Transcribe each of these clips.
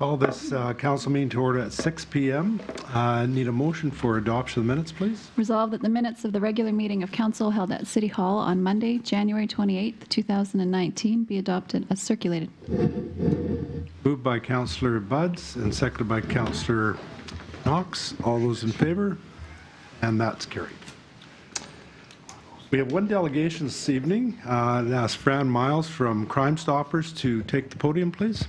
Call this council meeting to order at 6 p.m. Need a motion for adoption of the minutes, please. Resolved that the minutes of the regular meeting of council held at City Hall on Monday, January 28, 2019 be adopted as circulated. Moved by Councillor Budds and seconded by Councillor Knox. All those in favor? And that's carried. We have one delegation this evening. I'd ask Fran Miles from Crime Stoppers to take the podium, please.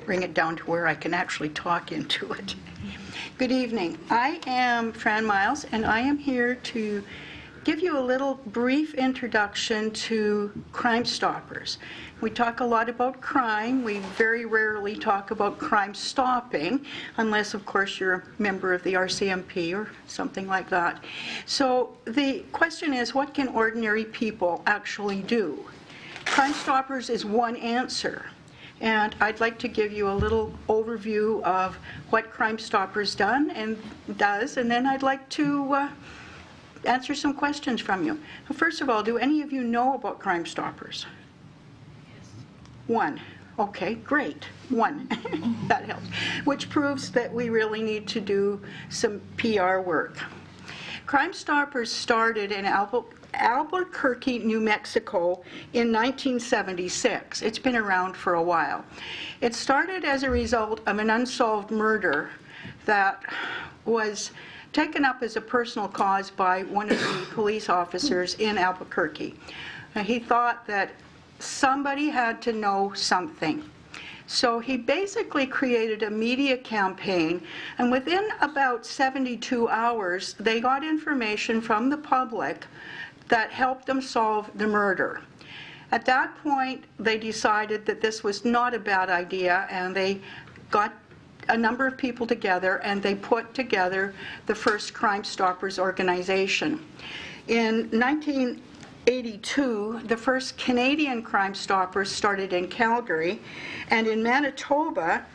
Bring it down to where I can actually talk into it. Good evening. I am Fran Miles, and I am here to give you a little brief introduction to Crime Stoppers. We talk a lot about crime. We very rarely talk about crime stopping, unless, of course, you're a member of the RCMP or something like that. So the question is, what can ordinary people actually do? Crime Stoppers is one answer. And I'd like to give you a little overview of what Crime Stoppers does, and then I'd like to answer some questions from you. First of all, do any of you know about Crime Stoppers? Yes. One. Okay, great. One. That helps. Which proves that we really need to do some PR work. Crime Stoppers started in Albuquerque, New Mexico in 1976. It's been around for a while. It started as a result of an unsolved murder that was taken up as a personal cause by one of the police officers in Albuquerque. He thought that somebody had to know something. So he basically created a media campaign, and within about 72 hours, they got information from the public that helped them solve the murder. At that point, they decided that this was not a bad idea, and they got a number of people together, and they put together the first Crime Stoppers organization. In 1982, the first Canadian Crime Stoppers started in Calgary, and in Manitoba,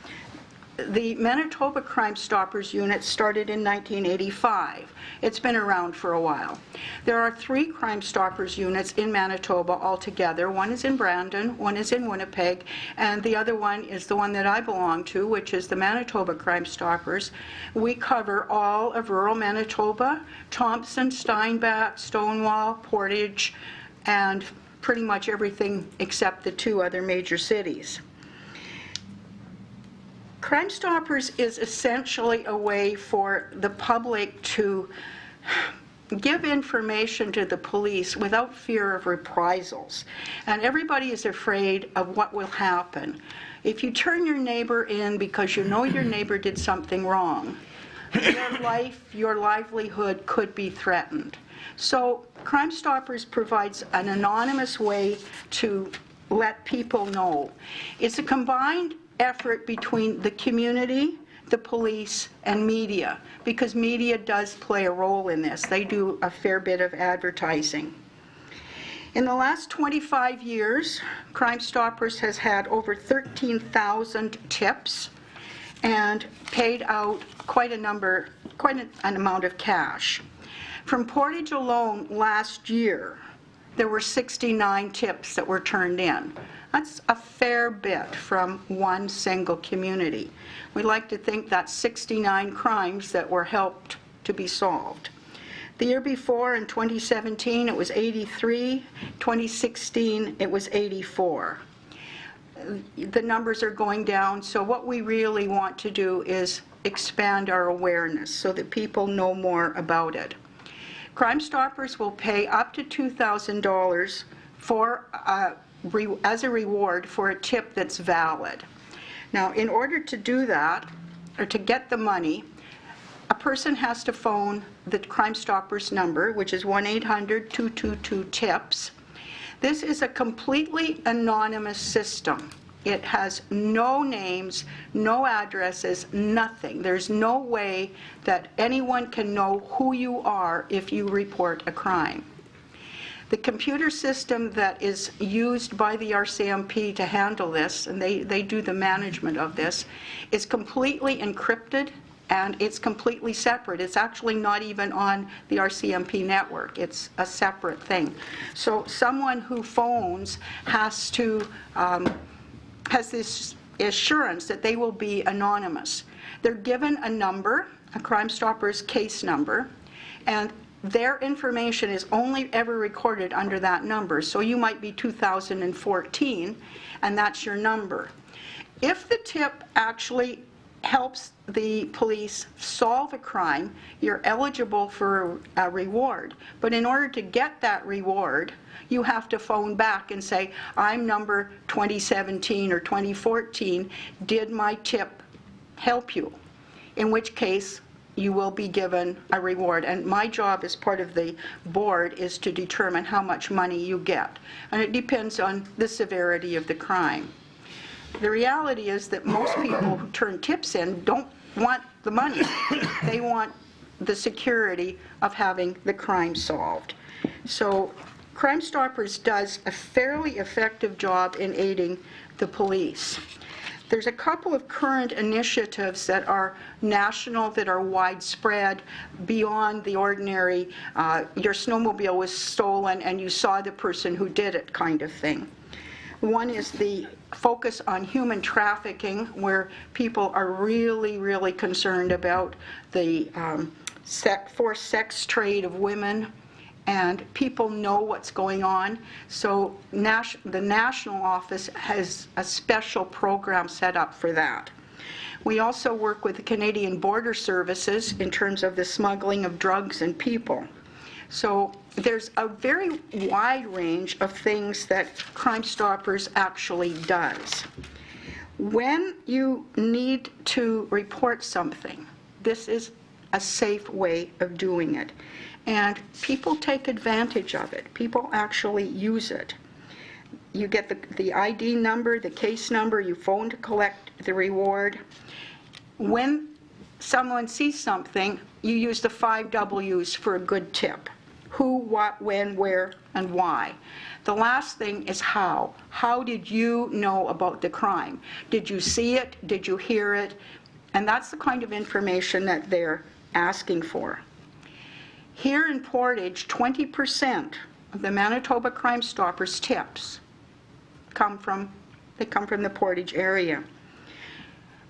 the Manitoba Crime Stoppers unit started in 1985. It's been around for a while. There are 3 Crime Stoppers units in Manitoba altogether. One is in Brandon, one is in Winnipeg, and the other one is the one that I belong to, which is the Manitoba Crime Stoppers. We cover all of rural Manitoba, Thompson, Steinbach, Stonewall, Portage, and pretty much everything except the 2 other major cities. Crime Stoppers is essentially a way for the public to give information to the police without fear of reprisals. And everybody is afraid of what will happen. If you turn your neighbor in because you know your neighbor did something wrong, your life, your livelihood could be threatened. So Crime Stoppers provides an anonymous way to let people know. It's a combined effort between the community, the police, and media, because media does play a role in this. They do a fair bit of advertising. In the last 25 years, Crime Stoppers has had over 13,000 tips and paid out quite an amount of cash. From Portage alone last year, there were 69 tips that were turned in. That's a fair bit from one single community. We like to think that's 69 crimes that were helped to be solved. The year before, in 2017, it was 83. 2016, it was 84. The numbers are going down, so what we really want to do is expand our awareness so that people know more about it. Crime Stoppers will pay up to $2,000 for as a reward for a tip that's valid. Now, in order to do that, or to get the money, a person has to phone the Crime Stoppers number, which is 1-800-222-TIPS. This is a completely anonymous system. It has no names, no addresses, nothing. There's no way that anyone can know who you are if you report a crime. The computer system that is used by the RCMP to handle this, and they do the management of this, is completely encrypted and it's completely separate. It's actually not even on the RCMP network. It's a separate thing. So someone who phones has to has this assurance that they will be anonymous. They're given a number, a Crime Stoppers case number, and their information is only ever recorded under that number. So you might be 2014, and that's your number. If the tip actually helps the police solve a crime, you're eligible for a reward. But in order to get that reward, you have to phone back and say, I'm number 2017 or 2014, did my tip help you? In which case, you will be given a reward. And my job as part of the board is to determine how much money you get. And it depends on the severity of the crime. The reality is that most people who turn tips in don't want the money. They want the security of having the crime solved. So Crime Stoppers does a fairly effective job in aiding the police. There's a couple of current initiatives that are national, that are widespread, beyond the ordinary, your snowmobile was stolen and you saw the person who did it kind of thing. One is the focus on human trafficking, where people are really, really concerned about the forced sex trade of women, and people know what's going on. So the national office has a special program set up for that. We also work with the Canadian Border Services in terms of the smuggling of drugs and people. So there's a very wide range of things that Crime Stoppers actually does. When you need to report something, this is a safe way of doing it. And people take advantage of it. People actually use it. You get the ID number, the case number, you phone to collect the reward. When someone sees something, you use the 5 W's for a good tip. Who, what, when, where, and why. The last thing is how. How did you know about the crime? Did you see it? Did you hear it? And that's the kind of information that they're asking for. Here in Portage, 20% of the Manitoba Crime Stoppers tips come from the Portage area.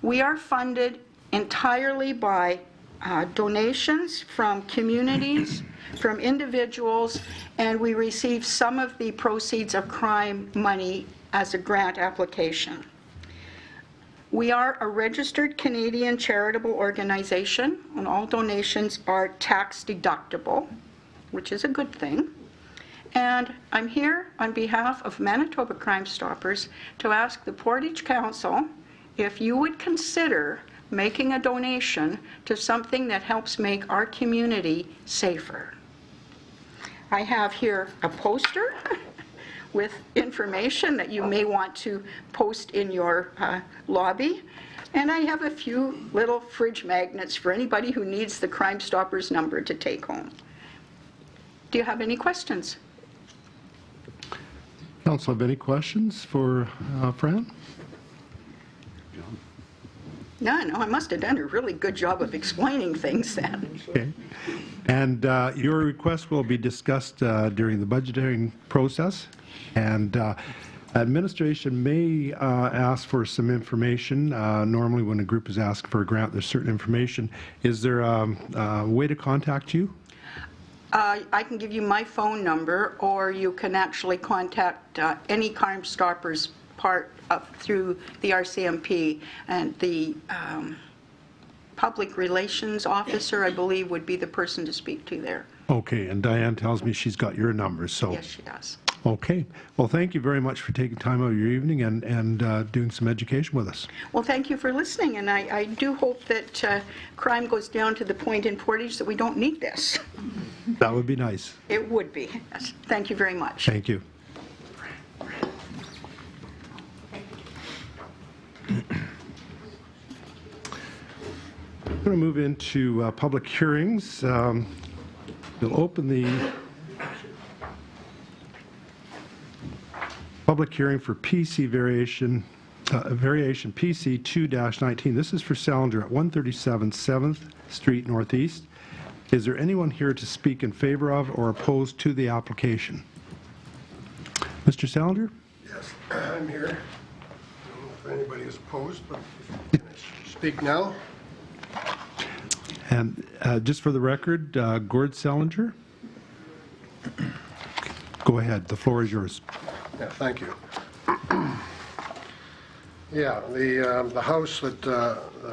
We are funded entirely by donations from communities, from individuals, and we receive some of the proceeds of crime money as a grant application. We are a registered Canadian charitable organization, and all donations are tax deductible, which is a good thing. And I'm here on behalf of Manitoba Crime Stoppers to ask the Portage Council if you would consider making a donation to something that helps make our community safer. I have here a poster with information that you may want to post in your lobby. And I have a few little fridge magnets for anybody who needs the Crime Stoppers number to take home. Do you have any questions? Council, have any questions for Fran? No, I must have done a really good job of explaining things then. Okay. And your request will be discussed during the budgeting process. And administration may ask for some information. Normally when a group is asked for a grant, there's certain information. Is there a way to contact you? I can give you my phone number, or you can actually contact any Crime Stoppers part through the RCMP, and the public relations officer, I believe, would be the person to speak to there. Okay, and Diane tells me she's got your number, so. Yes, she does. Okay. Well, thank you very much for taking time out of your evening and doing some education with us. Well, thank you for listening, and I do hope that crime goes down to the point in Portage that we don't need this. That would be nice. It would be. Yes. Thank you very much. Thank you. I'm going to move into public hearings. We'll open the public hearing for PC variation variation PC 2-19. This is for Salinger at 137 7th Street Northeast. Is there anyone here to speak in favor of or opposed to the application? Mr. Salinger? Yes, I'm here. I don't know if anybody is opposed, but if you can speak now. And just for the record, Gord Salinger? Go ahead. The floor is yours. Yeah, thank you. Yeah, the house that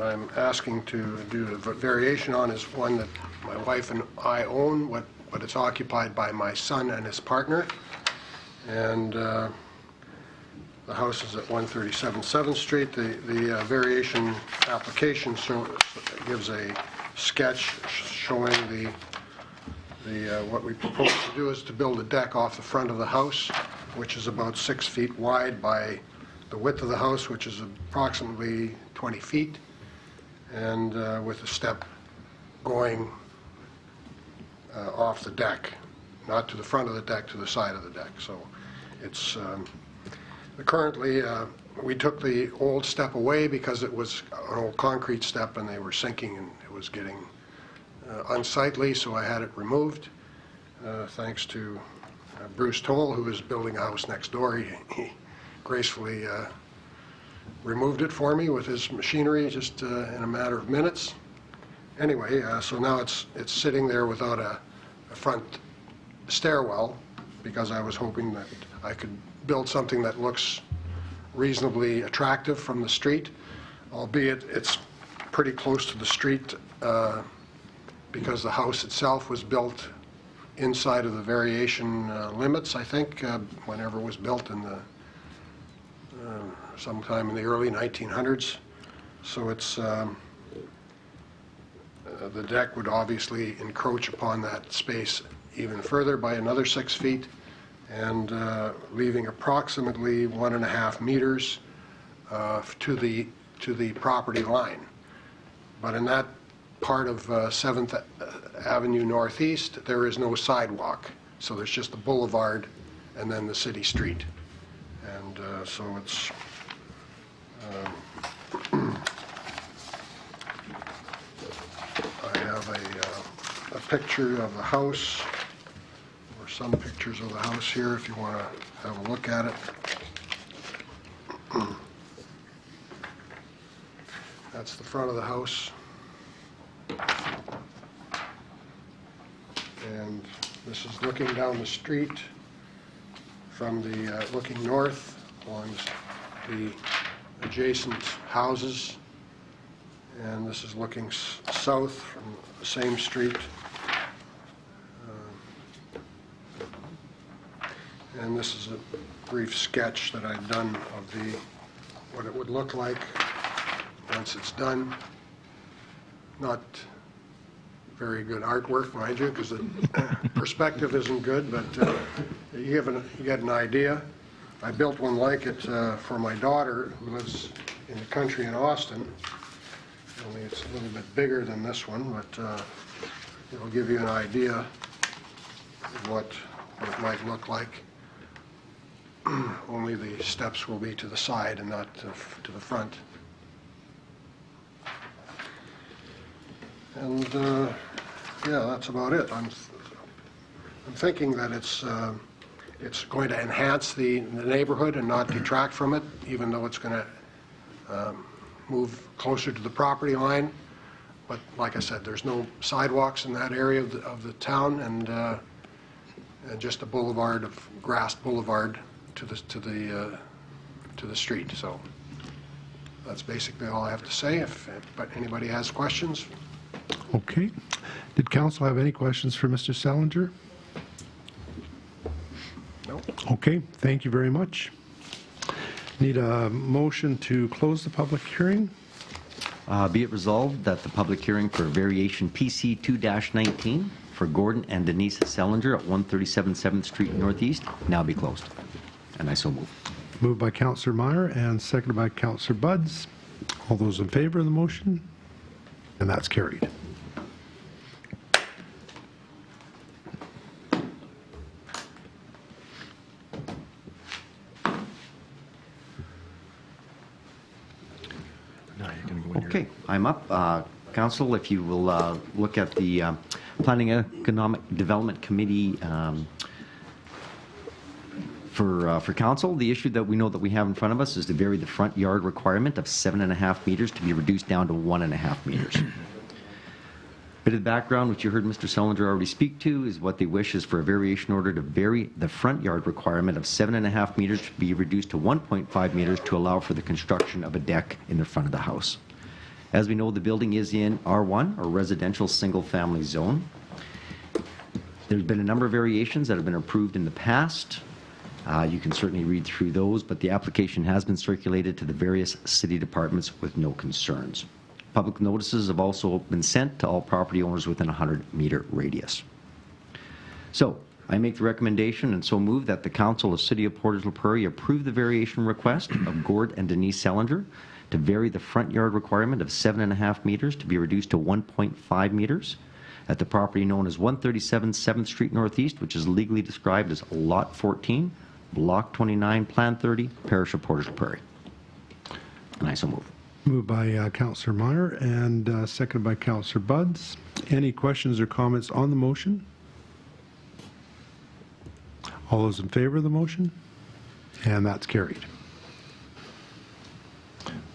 I'm asking to do a variation on is one that my wife and I own, but it's occupied by my son and his partner. And the house is at 137 7th Street. The variation application gives a sketch showing what we propose to do is to build a deck off the front of the house, which is about 6 feet wide by the width of the house, which is approximately 20 feet, and with a step going off the deck, not to the front of the deck, to the side of the deck. So it's currently, we took the old step away because it was an old concrete step and they were sinking and it was getting unsightly, so I had it removed. Thanks to Bruce Toll, who is building a house next door. He gracefully removed it for me with his machinery just in a matter of minutes. Anyway, so now it's sitting there without a front stairwell, because I was hoping that I could build something that looks reasonably attractive from the street, albeit it's pretty close to the street because the house itself was built inside of the variation limits, I think, whenever it was built in the sometime in the early 1900s. So it's the deck would obviously encroach upon that space even further by another 6 feet, and leaving approximately 1.5 meters to the property line. But in that part of 7th Avenue Northeast, there is no sidewalk, so there's just the boulevard and then the city street. And so it's I have a picture of the house, or some pictures of the house here if you want to have a look at it. That's the front of the house. And this is looking down the street from the, looking north along the adjacent houses. And this is looking south from the same street. And this is a brief sketch that I've done of what it would look like once it's done. Not very good artwork, mind you, because the perspective isn't good, but you get an idea. I built one like it for my daughter, who lives in the country in Austin. Only it's a little bit bigger than this one, but it'll give you an idea of what it might look like. Only the steps will be to the side and not to the front. And yeah, that's about it. I'm thinking that it's going to enhance the neighborhood and not detract from it, even though it's going to move closer to the property line. But like I said, there's no sidewalks in that area of the town, and just a boulevard of grassed boulevard to the street. So that's basically all I have to say. But anybody has questions? Okay. Did council have any questions for Mr. Salinger? No. Okay, thank you very much. Need a motion to close the public hearing? Be it resolved that the public hearing for variation PC 2-19 for Gordon and Denise Salinger at 137 7th Street Northeast now be closed. And I so move. Moved by Councillor Meyer and seconded by Councillor Buds. All those in favor of the motion? And that's carried. Okay, I'm up. Council, if you will look at the Planning Economic Development Committee for council, the issue that we know that we have in front of us is to vary the front yard requirement of 7.5 meters to be reduced down to 1.5 meters. Bit of background, which you heard Mr. Sellinger already speak to, is what they wish is for a variation order to vary the front yard requirement of 7.5 meters to be reduced to 1.5 meters to allow for the construction of a deck in the front of the house. As we know, the building is in R1, or residential single-family zone. There's been a number of variations that have been approved in the past. You can certainly read through those, but the application has been circulated to the various city departments with no concerns. Public notices have also been sent to all property owners within a 100-meter radius. So, I make the recommendation and so move that the Council of City of Portage la Prairie approve the variation request of Gord and Denise Sellinger to vary the front yard requirement of 7.5 meters to be reduced to 1.5 meters at the property known as 137 7th Street Northeast, which is legally described as Lot 14, Block 29, Plan 30, Parish of Portage la Prairie. And I so move. Moved by Councillor Meyer and seconded by Councillor Buds. Any questions or comments on the motion? All those in favor of the motion? And that's carried.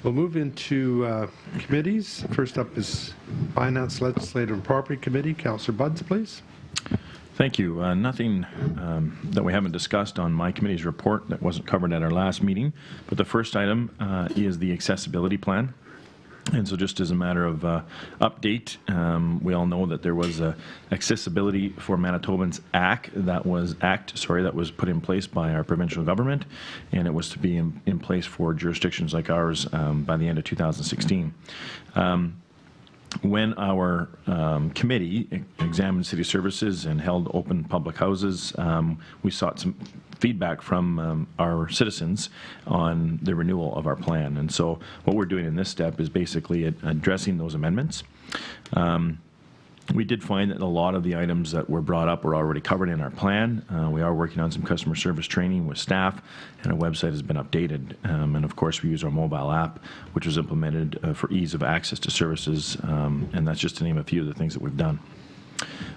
We'll move into committees. First up is Finance, Legislative and Property Committee. Councillor Buds, please. Thank you. Nothing that we haven't discussed on my committee's report that wasn't covered at our last meeting, but the first item is the accessibility plan. And so just as a matter of update, we all know that there was a Accessibility for Manitobans Act that was put in place by our provincial government, and it was to be in place for jurisdictions like ours by the end of 2016. When our committee examined city services and held open public houses, we sought some feedback from our citizens on the renewal of our plan. And so what we're doing in this step is basically addressing those amendments. We did find that a lot of the items that were brought up were already covered in our plan. We are working on some customer service training with staff, and our website has been updated. And of course, we use our mobile app, which was implemented for ease of access to services, and that's just to name a few of the things that we've done.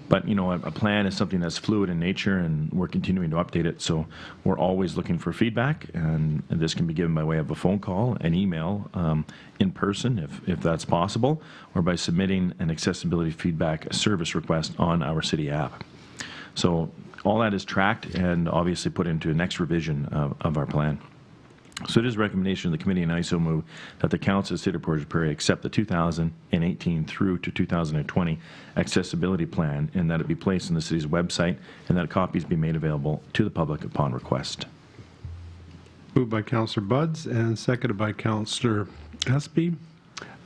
But, you know, a plan is something that's fluid in nature, and we're continuing to update it. So we're always looking for feedback, and this can be given by way of a phone call, an email, in person, if that's possible, or by submitting an accessibility feedback service request on our city app. So all that is tracked and obviously put into a next revision of our plan. So it is recommendation of the committee, and I so move that the Council of the City of Portage la Prairie accept the 2018 through to 2020 accessibility plan, and that it be placed on the city's website, and that copies be made available to the public upon request. Moved by Councillor Buds and seconded by Councillor Espy.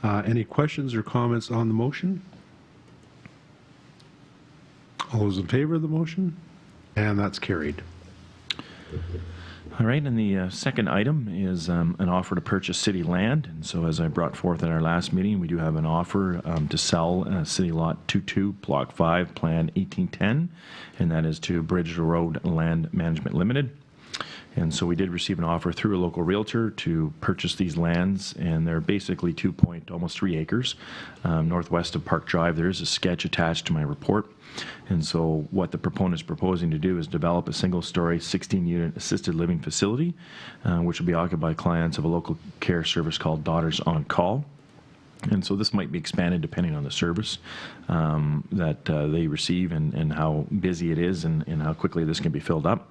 Any questions or comments on the motion? All those in favor of the motion? And that's carried. All right, and the second item is an offer to purchase city land. And so as I brought forth at our last meeting, we do have an offer to sell City Lot 22, Block 5, Plan 1810, and that is to Bridge Road Land Management Limited. And so we did receive an offer through a local realtor to purchase these lands, and they're basically almost 3 acres northwest of Park Drive. There is a sketch attached to my report. And so what the proponent is proposing to do is develop a single-story, 16-unit assisted living facility, which will be occupied by clients of a local care service called Daughters on Call. And so this might be expanded depending on the service that they receive and how busy it is and how quickly this can be filled up.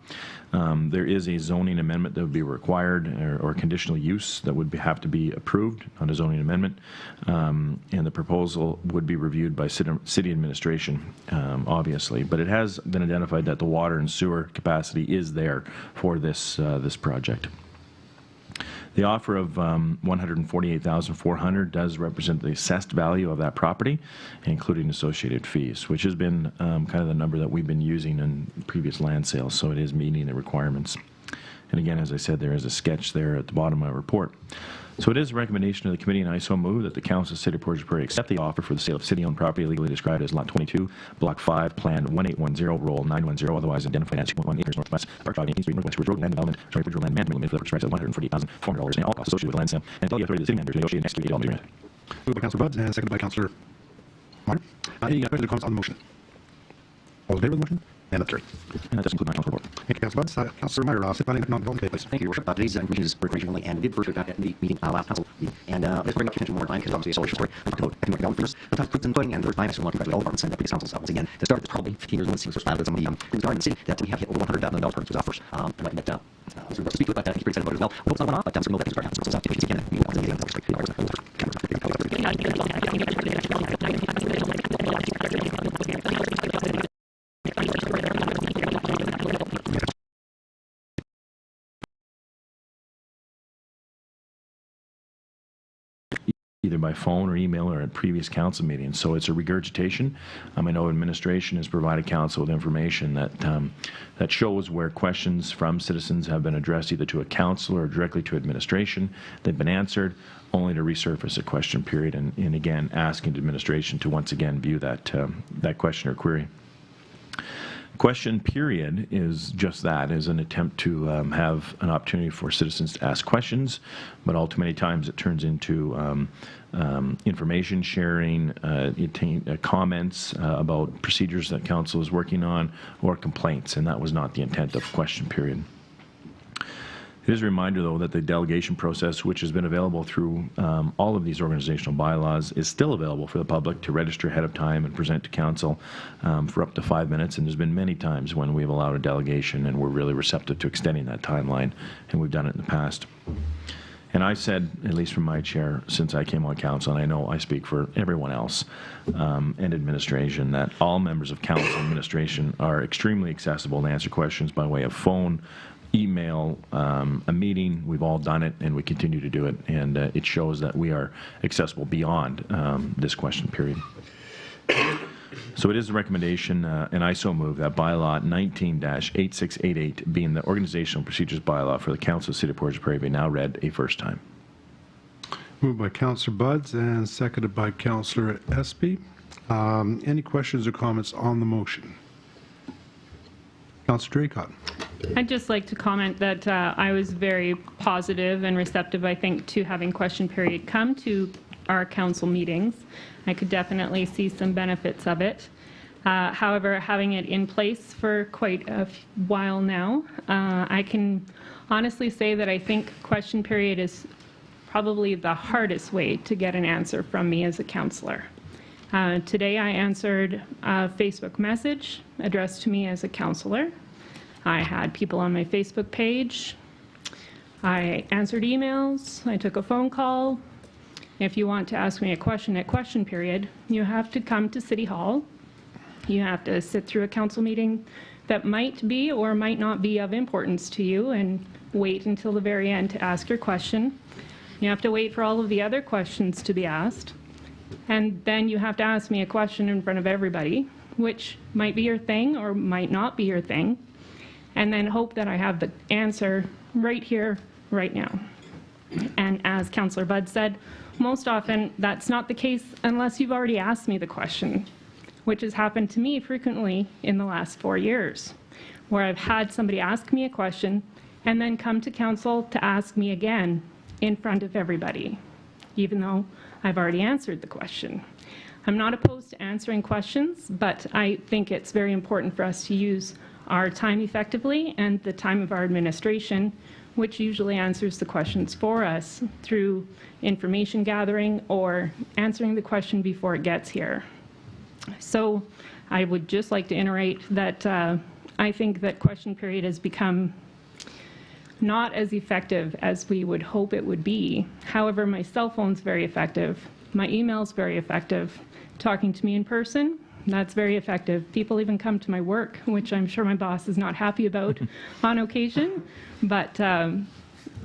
There is a zoning amendment that would be required, or conditional use that would have to be approved on a zoning amendment. And the proposal would be reviewed by city administration, obviously. But it has been identified that the water and sewer capacity is there for this project. The offer of $148,400 does represent the assessed value of that property, including associated fees, which has been kind of the number that we've been using in previous land sales, so it is meeting the requirements. And again, as I said, there is a sketch there at the bottom of my report. So it is a recommendation of the committee, and I so move that the Council of the City of Portage la Prairie accept the offer for the sale of city-owned property legally described as Lot 22, Block 5, Plan 1810, Roll 910, otherwise identified as 2.1 acres northwest, Park Drive, 18th Street, Northwest Road Land Development, Bridge Road Land Management Limited, for the price of $148,400, and all costs associated with the land sale, and tell the authority of the city manager to negotiate and execute the development agreement. Moved by Councillor Buds and seconded by Councillor Meyer. Any questions or comments on the motion? All in favor of the motion? And that's carried. And that does conclude my council report. Thank you, Councillor Buds. Councillor Meyer, City Planning and Economic Development, please. Thank you, Your Worship. Today's information is for information only, and we did first at the meeting last council meeting. And let's bring up attention one more time, because obviously it's always a story. I'm talking about economic development first. Sometimes puts in putting, and there's time, I just want to congratulate all departments and the previous councils once again. To start, it's probably 15 years ago, since first pilot some of the things are in the city that we have hit over $100 million permits with offers. I'm not going to speak to it, but he's pretty excited about it as well. We hope it's not one off, but so we know that things are happening. So it's efficiency Canada. Either by phone or email or at previous council meetings. So it's a regurgitation. I know administration has provided council with information that shows where questions from citizens have been addressed either to a councillor or directly to administration. They've been answered, only to resurface a question period and again asking administration to once again view that question or query. Question period is just that, is an attempt to have an opportunity for citizens to ask questions, but all too many times it turns into information sharing, comments about procedures that council is working on, or complaints, and that was not the intent of question period. It is a reminder, though, that the delegation process, which has been available through all of these organizational bylaws, is still available for the public to register ahead of time and present to council for up to 5 minutes. And there's been many times when we've allowed a delegation and we're really receptive to extending that timeline, and we've done it in the past. And I said, at least from my chair, since I came on council, and I know I speak for everyone else and administration, that all members of council and administration are extremely accessible to answer questions by way of phone, email, a meeting. We've all done it, and we continue to do it, and it shows that we are accessible beyond this question period. So it is the recommendation, and I so move that bylaw 19-8688, being the organizational procedures bylaw for the Council of the City of Portage la Prairie, be now read a first time. Moved by Councillor Buds and seconded by Councillor Espy. Any questions or comments on the motion? Councillor Draycott. I'd just like to comment that I was very positive and receptive, I think, to having question period come to our council meetings. I could definitely see some benefits of it. However, having it in place for quite a while now, I can honestly say that I think question period is probably the hardest way to get an answer from me as a councillor. Today I answered a Facebook message addressed to me as a councillor. I had people on my Facebook page. I answered emails. I took a phone call. If you want to ask me a question at question period, you have to come to City Hall. You have to sit through a council meeting that might be or might not be of importance to you and wait until the very end to ask your question. You have to wait for all of the other questions to be asked. And then you have to ask me a question in front of everybody, which might be your thing or might not be your thing, and then hope that I have the answer right here, right now. And as Councillor Budd said, most often that's not the case unless you've already asked me the question, which has happened to me frequently in the last 4 years, where I've had somebody ask me a question and then come to council to ask me again in front of everybody, even though I've already answered the question. I'm not opposed to answering questions, but I think it's very important for us to use our time effectively and the time of our administration, which usually answers the questions for us through information gathering or answering the question before it gets here. So I would just like to iterate that I think that question period has become not as effective as we would hope it would be. However, my cell phone's very effective. My email's very effective. Talking to me in person, that's very effective. People even come to my work, which I'm sure my boss is not happy about on occasion. But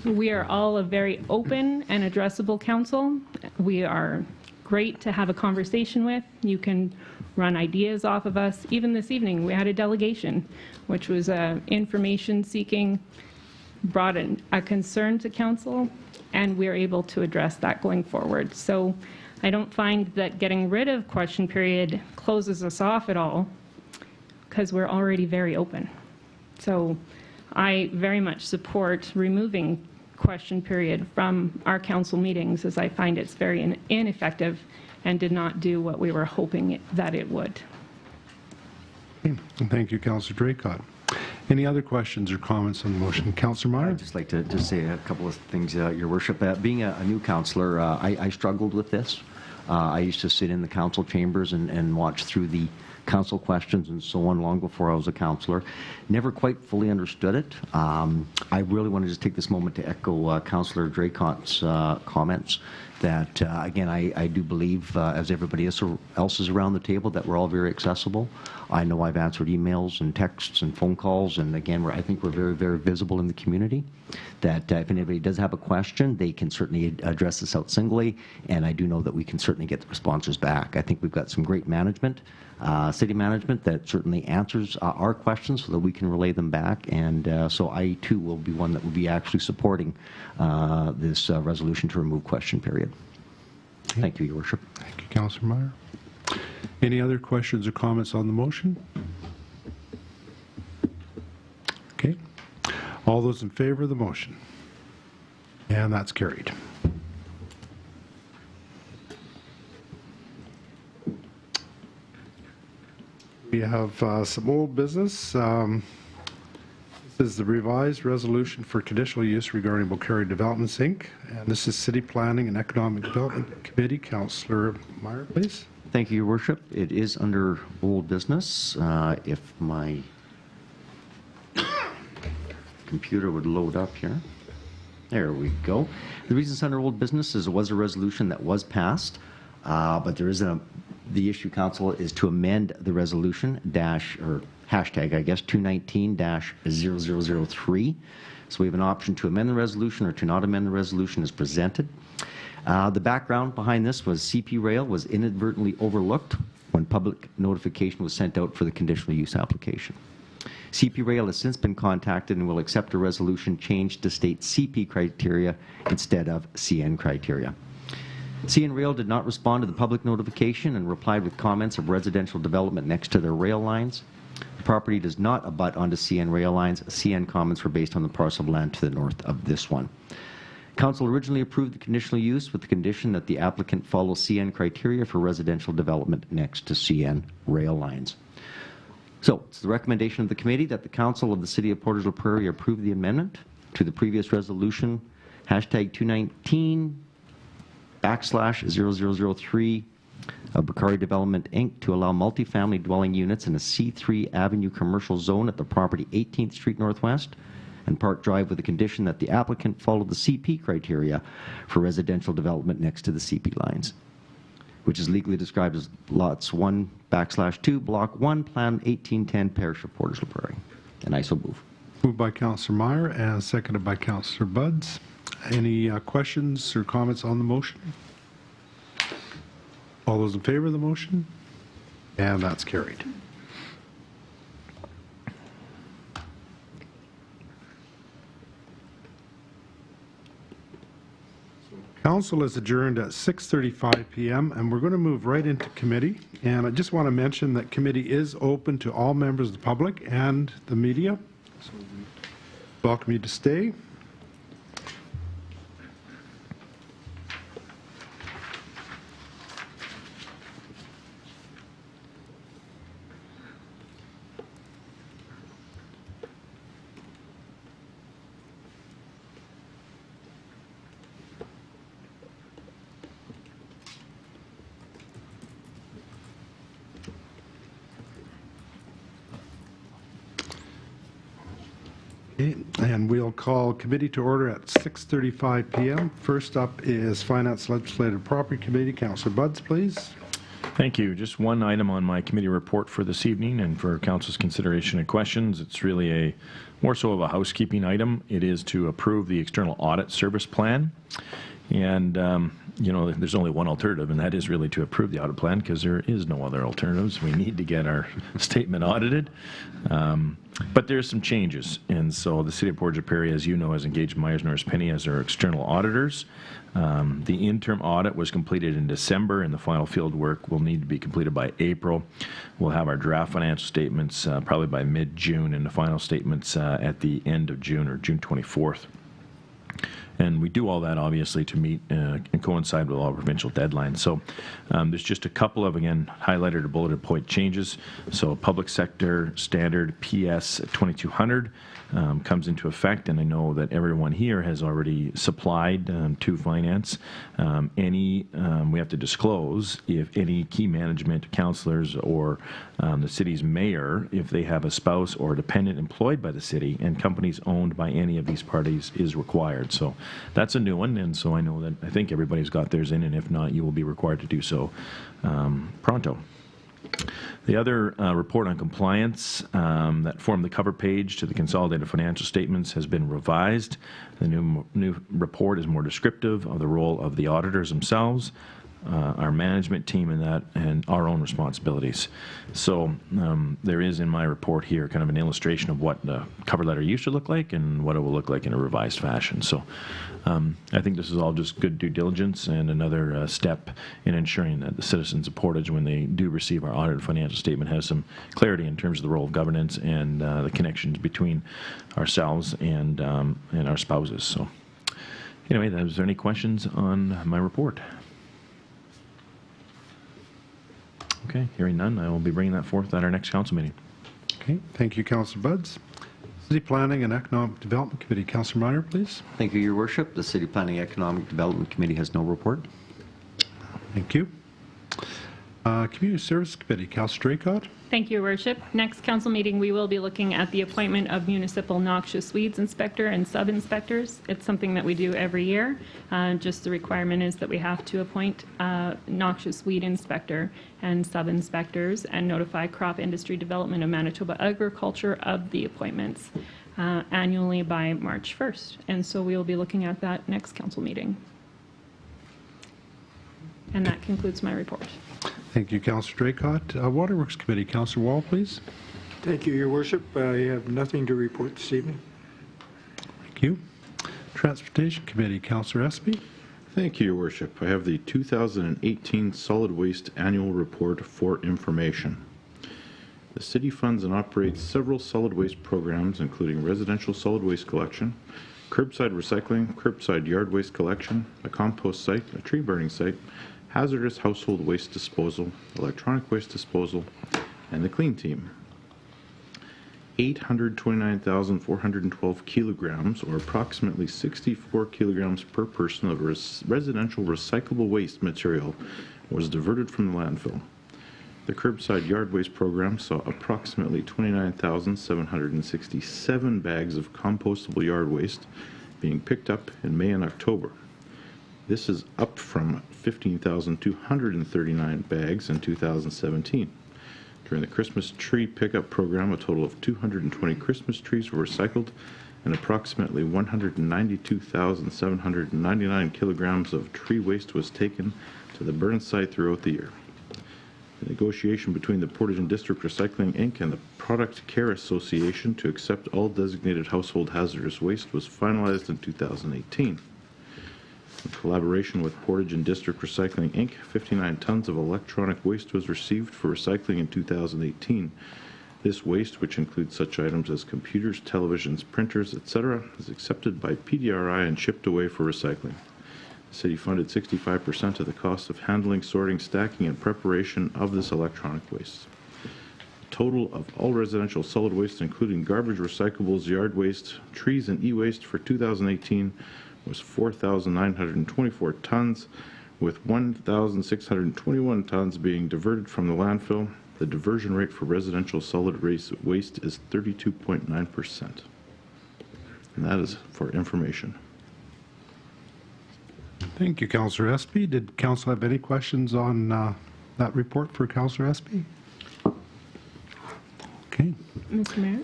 we are all a very open and addressable council. We are great to have a conversation with. You can run ideas off of us. Even this evening, we had a delegation, which was information seeking, brought in a concern to council, and we're able to address that going forward. So I don't find that getting rid of question period closes us off at all, because we're already very open. So I very much support removing question period from our council meetings, as I find it's very ineffective and did not do what we were hoping that it would. And thank you, Councillor Draycott. Any other questions or comments on the motion? Councillor Meyer? I'd just like to just say a couple of things, Your Worship. Being a new councillor, I struggled with this. I used to sit in the council chambers and watch through the council questions and so on long before I was a councillor. Never quite fully understood it. I really want to just take this moment to echo Councillor Draycott's comments that, again, I do believe, as everybody else is around the table, that we're all very accessible. I know I've answered emails and texts and phone calls, and again, I think we're very, very visible in the community, that if anybody does have a question, they can certainly address us out singly, and I do know that we can certainly get the responses back. I think we've got some great management, city management, that certainly answers our questions so that we can relay them back, and so I, too, will be one that will be actually supporting this resolution to remove question period. Thank you, Your Worship. Thank you, Councillor Meyer. Any other questions or comments on the motion? Okay. All those in favor of the motion? And that's carried. We have some old business. This is the revised resolution for conditional use regarding Beaucarry Developments, Inc. And this is City Planning and Economic Development Committee. Councillor Meyer, please. Thank you, Your Worship. It is under old business. If my computer would load up here. There we go. The reason it's under old business is it was a resolution that was passed, but there is the issue, Council, is to amend the resolution hashtag, I guess, 219-0003. So we have an option to amend the resolution or to not amend the resolution as presented. The background behind this was CP Rail was inadvertently overlooked when public notification was sent out for the conditional use application. CP Rail has since been contacted and will accept a resolution changed to state CP criteria instead of CN criteria. CN Rail did not respond to the public notification and replied with comments of residential development next to their rail lines. The property does not abut onto CN rail lines. CN comments were based on the parcel of land to the north of this one. Council originally approved the conditional use with the condition that the applicant follow CN criteria for residential development next to CN rail lines. So it's the recommendation of the committee that the Council of the City of Portage la Prairie approve the amendment to the previous resolution, hashtag 219/0003 of Beaucarry Development, Inc. to allow multifamily dwelling units in a C3 Avenue commercial zone at the property 18th Street Northwest and Park Drive with the condition that the applicant follow the CP criteria for residential development next to the CP lines, which is legally described as lots 1/2, block 1, plan 1810, parish of Portage la Prairie. And I so move. Moved by Councillor Meyer and seconded by Councillor Buds. Any questions or comments on the motion? All those in favor of the motion? And that's carried. Council is adjourned at 6:35 p.m. and we're going to move right into committee. And I just want to mention that committee is open to all members of the public and the media. So we welcome you to stay. Okay, and we'll call committee to order at 6:35 p.m. First up is Finance Legislative Property Committee. Councillor Buds, please. Thank you. Just one item on my committee report for this evening and for Council's consideration and questions. It's really more so of a housekeeping item. It is to approve the external audit service plan. And, you know, there's only one alternative, and that is really to approve the audit plan because there is no other alternatives. We need to get our statement audited. But there's some changes. And so the City of Portage la Prairie, as you know, has engaged Myers Norris Penny as our external auditors. The interim audit was completed in December, and the final field work will need to be completed by April. We'll have our draft financial statements probably by mid-June, and the final statements at the end of June or June 24th. And we do all that, obviously, to meet and coincide with all provincial deadlines. So there's just a couple of, again, highlighted or bulleted point changes. So public sector standard PS 2200 comes into effect, and I know that everyone here has already supplied to finance we have to disclose if any key management, councillors, or the city's mayor, if they have a spouse or dependent employed by the city, and companies owned by any of these parties is required. So that's a new one, and so I know that I think everybody's got theirs in, and if not, you will be required to do so pronto. The other report on compliance that formed the cover page to the consolidated financial statements has been revised. The new report is more descriptive of the role of the auditors themselves, our management team in that, and our own responsibilities. So there is in my report here kind of an illustration of what the cover letter used to look like and what it will look like in a revised fashion. So I think this is all just good due diligence and another step in ensuring that the citizens of Portage, when they do receive our audited financial statement, has some clarity in terms of the role of governance and the connections between ourselves and our spouses. So anyway, is there any questions on my report? Okay, hearing none, I will be bringing that forth at our next council meeting. Okay, thank you, Councillor Buds. City Planning and Economic Development Committee, Councillor Meyer, please. Thank you, Your Worship. The City Planning Economic Development Committee has no report. Thank you. Community Service Committee, Councillor Draycott. Thank you, Your Worship. Next council meeting, we will be looking at the appointment of municipal noxious weeds inspector and sub-inspectors. It's something that we do every year. Just the requirement is that we have to appoint a noxious weed inspector and sub-inspectors and notify Crop Industry Development of Manitoba Agriculture of the appointments annually by March 1st. And so we will be looking at that next council meeting. And that concludes my report. Thank you, Councillor Draycott. Waterworks Committee, Councillor Wall, please. Thank you, Your Worship. I have nothing to report this evening. Thank you. Transportation Committee, Councillor Espy. Thank you, Your Worship. I have the 2018 Solid Waste Annual Report for information. The city funds and operates several solid waste programs, including residential solid waste collection, curbside recycling, curbside yard waste collection, a compost site, a tree burning site, hazardous household waste disposal, electronic waste disposal, and the clean team. 829,412 kilograms, or approximately 64 kilograms per person of residential recyclable waste material was diverted from the landfill. The curbside yard waste program saw approximately 29,767 bags of compostable yard waste being picked up in May and October. This is up from 15,239 bags in 2017. During the Christmas tree pickup program, a total of 220 Christmas trees were recycled, and approximately 192,799 kilograms of tree waste was taken to the burn site throughout the year. The negotiation between the Portage and District Recycling, Inc. and the Product Care Association to accept all designated household hazardous waste was finalized in 2018. In collaboration with Portage and District Recycling, Inc., 59 tons of electronic waste was received for recycling in 2018. This waste, which includes such items as computers, televisions, printers, etc., is accepted by PDRI and shipped away for recycling. The city funded 65% of the cost of handling, sorting, stacking, and preparation of this electronic waste. The total of all residential solid waste, including garbage, recyclables, yard waste, trees, and e-waste for 2018 was 4,924 tons, with 1,621 tons being diverted from the landfill. The diversion rate for residential solid waste is 32.9%. And that is for information. Thank you, Councillor Espy. Did Council have any questions on that report for Councillor Espy? Okay. Mr. Mayor?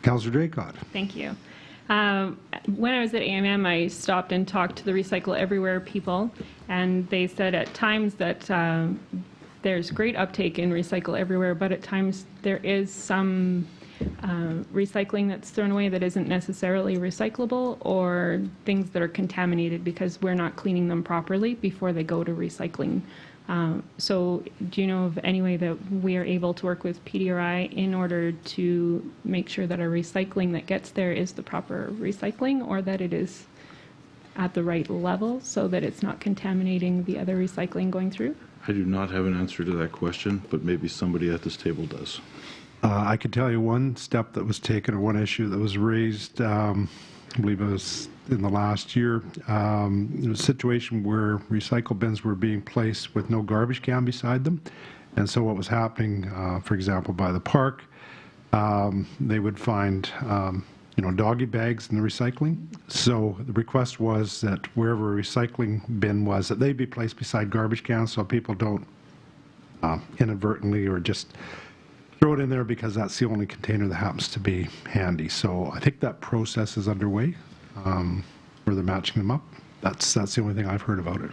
Councillor Draycott. Thank you. When I was at AMM, I stopped and talked to the Recycle Everywhere people, and they said at times that there's great uptake in Recycle Everywhere, but at times there is some recycling that's thrown away that isn't necessarily recyclable, or things that are contaminated because we're not cleaning them properly before they go to recycling. So do you know of any way that we are able to work with PDRI in order to make sure that our recycling that gets there is the proper recycling, or that it is at the right level so that it's not contaminating the other recycling going through? I do not have an answer to that question, but maybe somebody at this table does. I could tell you one step that was taken, or one issue that was raised, I believe it was in the last year. It was a situation where recycle bins were being placed with no garbage can beside them. And so what was happening, for example, by the park, they would find doggy bags in the recycling. So the request was that wherever a recycling bin was, that they be placed beside garbage cans so people don't inadvertently or just throw it in there because that's the only container that happens to be handy. So I think that process is underway, where they're matching them up. That's the only thing I've heard about it.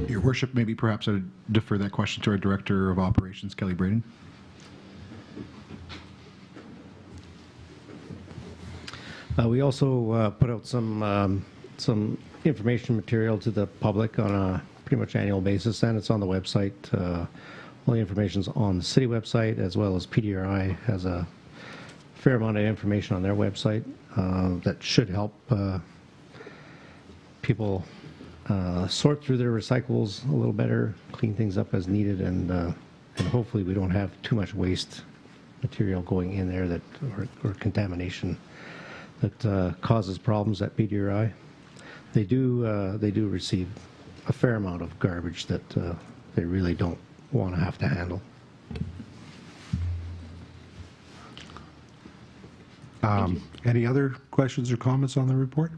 Your Worship, maybe perhaps I would defer that question to our Director of Operations, Kelly Braden. We also put out some information material to the public on a pretty much annual basis, and it's on the website. All the information's on the city website, as well as PDRI has a fair amount of information on their website that should help people sort through their recyclables a little better, clean things up as needed, and hopefully we don't have too much waste material going in there that or contamination that causes problems at PDRI. They do receive a fair amount of garbage that they really don't want to have to handle. Any other questions or comments on the report?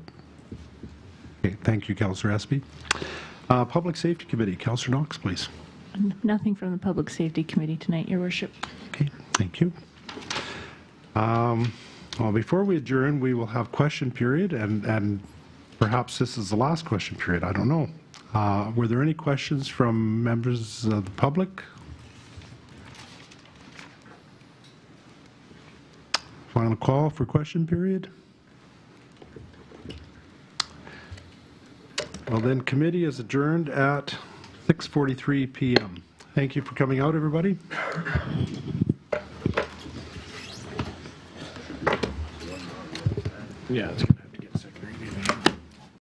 Okay, thank you, Councillor Espy. Public Safety Committee, Councillor Knox, please. Nothing from the Public Safety Committee tonight, Your Worship. Okay, thank you. Well, before we adjourn, we will have question period, and perhaps this is the last question period. I don't know. Were there any questions from members of the public? Final call for question period. Well, then, committee is adjourned at 6:43 p.m. Thank you for coming out, everybody. Yeah, it's good.